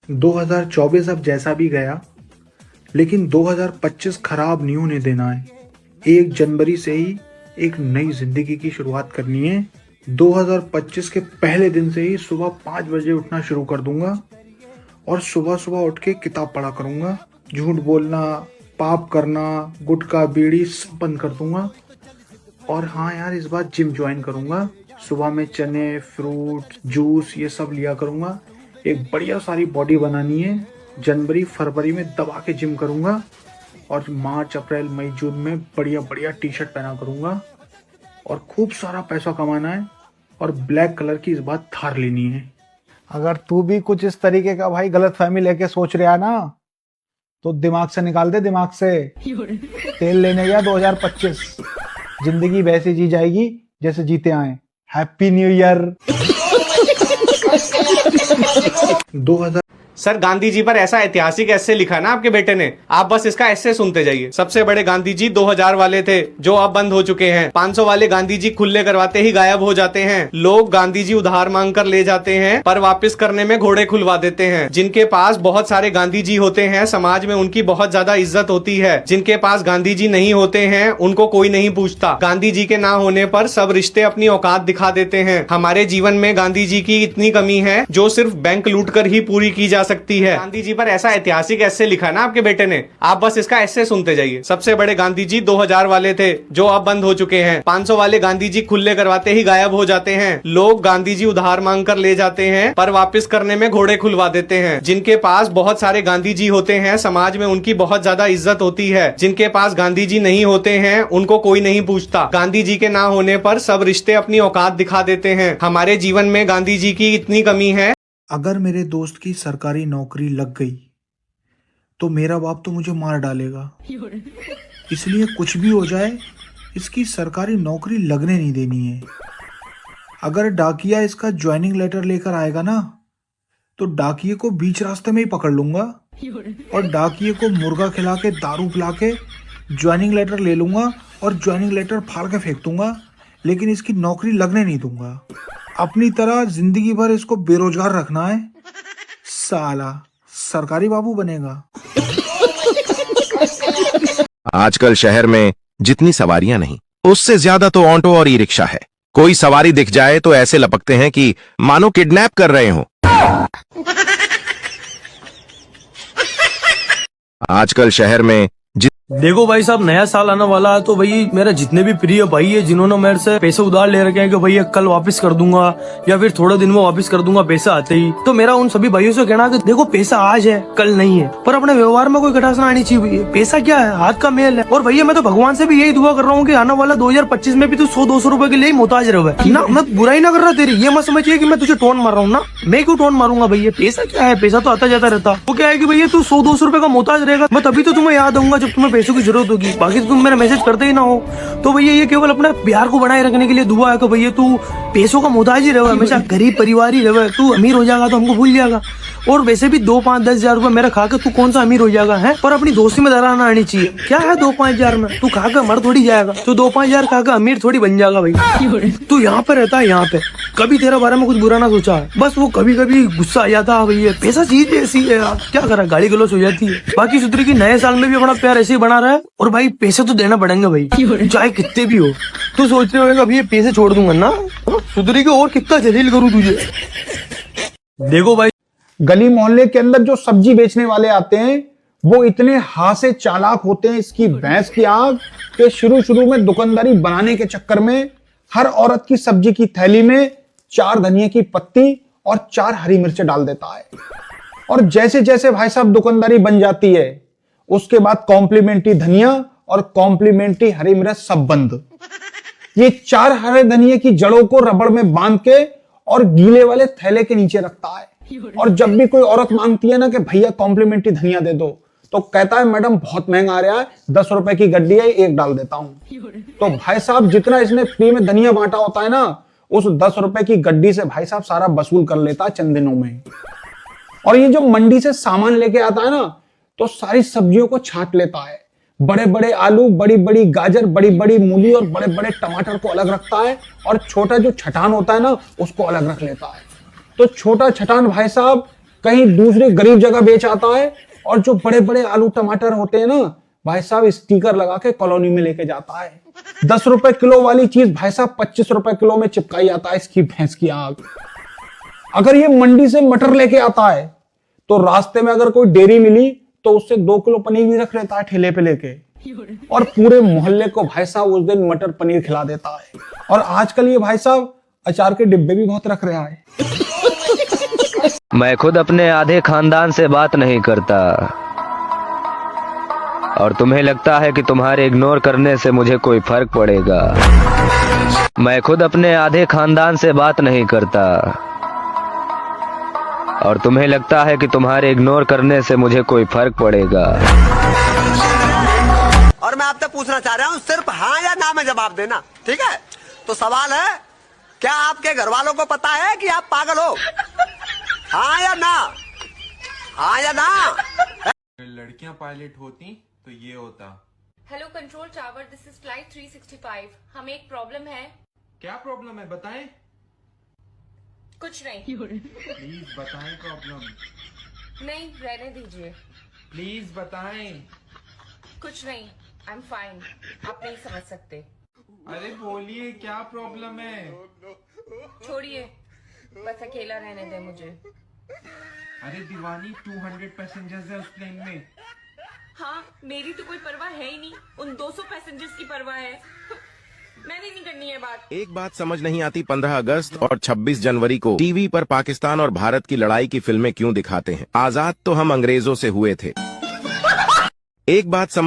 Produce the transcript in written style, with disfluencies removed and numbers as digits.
2024 अब जैसा भी गया, लेकिन 2025 खराब नहीं होने देना है। 1 जनवरी से ही एक नई जिंदगी की शुरुआत करनी है। 2025 के पहले दिन से ही सुबह 5 बजे उठना शुरू कर दूंगा और सुबह सुबह उठ के किताब पढ़ा करूंगा। झूठ बोलना, पाप करना, गुटखा बीड़ी सब बंद कर दूंगा। और हाँ यार, इस बार जिम ज्वाइन करूंगा। सुबह में चने, फ्रूट, जूस ये सब लिया करूंगा। एक बढ़िया सारी बॉडी बनानी है। जनवरी फरवरी में दबा के जिम करूंगा और मार्च अप्रैल मई जून में बढ़िया बढ़िया टी शर्ट पहना करूंगा। और खूब सारा पैसा कमाना है और ब्लैक कलर की इस बार थार लेनी है। अगर तू भी कुछ इस तरीके का भाई गलत फहमी लेके सोच रहा है ना, तो दिमाग से निकाल दे। दिमाग से तेल लेने गया 2025। जिंदगी वैसे जी जाएगी जैसे जीते आए। Happy new year. 2000 sir, Gandhi ji पर ऐसा ऐतिहासिक एस्से लिखा ना आपके बेटे ने, आप बस इसका एस्से सुनते जाइए। सबसे बड़े गांधी जी 2000 वाले थे, जो अब बंद हो चुके हैं। 500 वाले गांधी जी खुले करवाते ही गायब हो जाते हैं। लोग गांधी जी उधार मांग कर ले जाते हैं, पर वापस करने में घोड़े खुलवा देते हैं। जिनके पास बहुत सारे गांधी जी होते हैं, समाज में उनकी बहुत ज्यादा इज्जत होती है। जिनके पास गांधी जी नहीं होते हैं, उनको कोई नहीं पूछता। गांधी जी के ना होने पर सब रिश्ते अपनी औकात दिखा देते हैं। हमारे जीवन में गांधी जी की इतनी कमी है जो सिर्फ बैंक लूट कर ही पूरी की जा सकती है। गांधी जी पर ऐसा ऐतिहासिक एस्से लिखा ना आपके बेटे ने, आप बस इसका एस्से सुनते जाइए। सबसे बड़े गांधी जी 2000 वाले थे, जो अब बंद हो चुके हैं। 500 वाले गांधी जी खुले करवाते ही गायब हो जाते हैं। लोग गांधी जी उधार मांग कर ले जाते हैं, पर वापस करने में घोड़े खुलवा देते हैं। जिनके पास बहुत सारे गांधी जी होते हैं, समाज में उनकी बहुत ज्यादा इज्जत होती है। जिनके पास गांधी जी नहीं होते हैं, उनको कोई नहीं पूछता। गांधी जी के ना होने पर सब रिश्ते अपनी औकात दिखा देते हैं। हमारे जीवन में गांधी जी की इतनी कमी है। अगर मेरे दोस्त की सरकारी नौकरी लग गई तो मेरा बाप तो मुझे मार डालेगा। इसलिए कुछ भी हो जाए, इसकी सरकारी नौकरी लगने नहीं देनी है। अगर डाकिया इसका ज्वाइनिंग लेटर लेकर आएगा ना, तो डाकिये को बीच रास्ते में ही पकड़ लूंगा और डाकिये को मुर्गा खिला के, दारू पिला के ज्वाइनिंग लेटर ले लूंगा और ज्वाइनिंग लेटर फाड़ के फेंक दूंगा। लेकिन इसकी नौकरी लगने नहीं दूंगा। अपनी तरह जिंदगी भर इसको बेरोजगार रखना है। साला सरकारी बाबू बनेगा। आजकल शहर में जितनी सवारियां नहीं, उससे ज्यादा तो ऑटो और ई रिक्शा है। कोई सवारी दिख जाए तो ऐसे लपकते हैं कि मानो किडनैप कर रहे हो। आजकल शहर में देखो भाई साहब, नया साल आने वाला है, तो भाई मेरा जितने भी प्रिय भाई है जिन्होंने मेरे से पैसे उधार ले रखे हैं कि भैया कल वापस कर दूंगा या फिर थोड़े दिन में वापस कर दूंगा पैसा आते ही, तो मेरा उन सभी भाइयों से कहना कि देखो पैसा आज है कल नहीं है, पर अपने व्यवहार में कोई खटास ना आनी चाहिए। पैसा क्या है, हाथ का मेल है। और भैया मैं तो भगवान से भी यही दुआ कर रहा हूँ कि आने वाला 2025 में भी तू 100-200 रुपए के लिए मोहताज रहे ना। मैं बुराई ना कर रहा तेरी, ये मत समझिए कि मैं तुझे टोन मार रहा हूँ ना। मैं क्यों टोन मारूंगा भैया, पैसा क्या है, पैसा तो आता जाता रहता। वो क्या है कि भैया तू 100-200 रुपए का मोहताज रहेगा, मैं तभी तो तुम्हें याद आऊंगा जब तुम्हें पैसों की जरूरत होगी। बाकी तो तुम मेरा मैसेज करते ही ना हो। तो भैया ये केवल अपने प्यार को बनाए रखने के लिए दुआ है कि भैया तू पैसों का मोहताज ही रहे, हमेशा गरीब परिवार ही रहे। तू अमीर हो जाएगा तो हमको भूल जाएगा। और वैसे भी 2-5-10 हजार रुपए मेरा खा के तू कौन सा अमीर हो जाएगा है। पर अपनी दोस्ती में दरार ना आनी चाहिए। क्या है 2-5 हजार में तू खा के मर थोड़ी जाएगा, तो 2-5 हजार खा के अमीर थोड़ी बन जाएगा भाई। तू यहाँ पे रहता है, यहाँ पे कभी तेरे बारे में कुछ बुरा ना सोचा है, बस वो कभी कभी गुस्सा आ जाता है। भैया पैसा चीज ऐसी है यार, क्या करा, गाली गलौज हो जाती है। बाकी सुधरी की नए साल में भी अपना प्यार ऐसे ही बना रहा है। और भाई पैसे तो देना पड़ेंगे भाई, चाहे कितने भी हो। तू सोच रहे हो अभी ये पैसे छोड़ दूंगा ना, सुधरी के और कितना जलील करूँ तुझे। देखो भाई, गली मोहल्ले के अंदर जो सब्जी बेचने वाले आते हैं, वो इतने हाथ से चालाक होते हैं इसकी भैंस की आग, के शुरू में दुकानदारी बनाने के चक्कर में हर औरत की सब्जी की थैली में 4 धनिया की पत्ती और 4 हरी मिर्च डाल देता है। और जैसे जैसे भाई साहब दुकानदारी बन जाती है, उसके बाद कॉम्प्लीमेंट्री धनिया और कॉम्प्लीमेंट्री हरी मिर्च सब बंद। ये 4 हरे धनिया की जड़ों को रबड़ में बांध के और गीले वाले थैले के नीचे रखता है। और जब भी कोई औरत मांगती है ना कि भैया कॉम्प्लीमेंट्री धनिया दे दो, तो कहता है मैडम बहुत महंगा आ रहा है, 10 रुपए की गड्डी है, 1 डाल देता हूं। तो भाई साहब जितना इसने फ्री में धनिया बांटा होता है ना, उस 10 रुपए की गड्डी से भाई साहब सारा वसूल कर लेता है चंद दिनों में। और ये जो मंडी से सामान लेके आता है ना, तो सारी सब्जियों को छांट लेता है। बड़े बड़े आलू, बड़ी बड़ी गाजर, बड़ी बड़ी मूली और बड़े बड़े टमाटर को अलग रखता है, और छोटा जो छटान होता है ना, उसको अलग रख लेता है। तो छोटा छटान भाई साहब कहीं दूसरे गरीब जगह बेच आता है, और जो बड़े बड़े आलू टमाटर होते हैं ना भाई साहब, स्टिकर लगा के कॉलोनी में लेके जाता है। 10 रुपए किलो वाली चीज भाई साहब 25 रुपए किलो में चिपकाई आता है इसकी भैंस की आग। अगर ये मंडी से मटर लेके आता है तो रास्ते में अगर कोई डेयरी मिली तो उससे 2 किलो पनीर भी रख लेता है ठेले पे लेके, और पूरे मोहल्ले को भाई साहब उस दिन मटर पनीर खिला देता है। और आजकल ये भाई साहब अचार के डिब्बे भी बहुत रख रहा है। मैं खुद अपने आधे खानदान से बात नहीं करता, और तुम्हें लगता है कि तुम्हारे इग्नोर करने से मुझे कोई फर्क पड़ेगा। मैं खुद अपने आधे खानदान से बात नहीं करता, और तुम्हें लगता है कि तुम्हारे इग्नोर करने से मुझे कोई फर्क पड़ेगा। और मैं आपसे पूछना चाह रहा हूँ, सिर्फ हाँ या ना में जवाब देना, ठीक है? तो सवाल है, क्या आपके घर वालों को पता है कि आप पागल हो? हाँ या ना? हाँ या ना? लड़कियां पायलट होती तो ये होता। Hello control tower, this is flight 365। हमें एक प्रॉब्लम है। क्या प्रॉब्लम है बताएं? कुछ नहीं। प्लीज बताएं प्रॉब्लम। नहीं, रहने दीजिए। प्लीज बताएं। कुछ नहीं, आई एम फाइन। आप नहीं समझ सकते। अरे बोलिए क्या प्रॉब्लम है? छोड़िए, बस अकेला रहने दे मुझे। अरे दीवानी, 200 पैसेंजर्स है उस प्लेन में। हाँ, मेरी तो कोई परवाह है ही नहीं, उन 200 पैसेंजर्स की परवाह है। मैंने नहीं करनी है बात। एक बात समझ नहीं आती, 15 अगस्त और 26 जनवरी को टीवी पर पाकिस्तान और भारत की लड़ाई की फिल्में क्यों दिखाते हैं? आजाद तो हम अंग्रेजों से हुए थे। एक बात समझ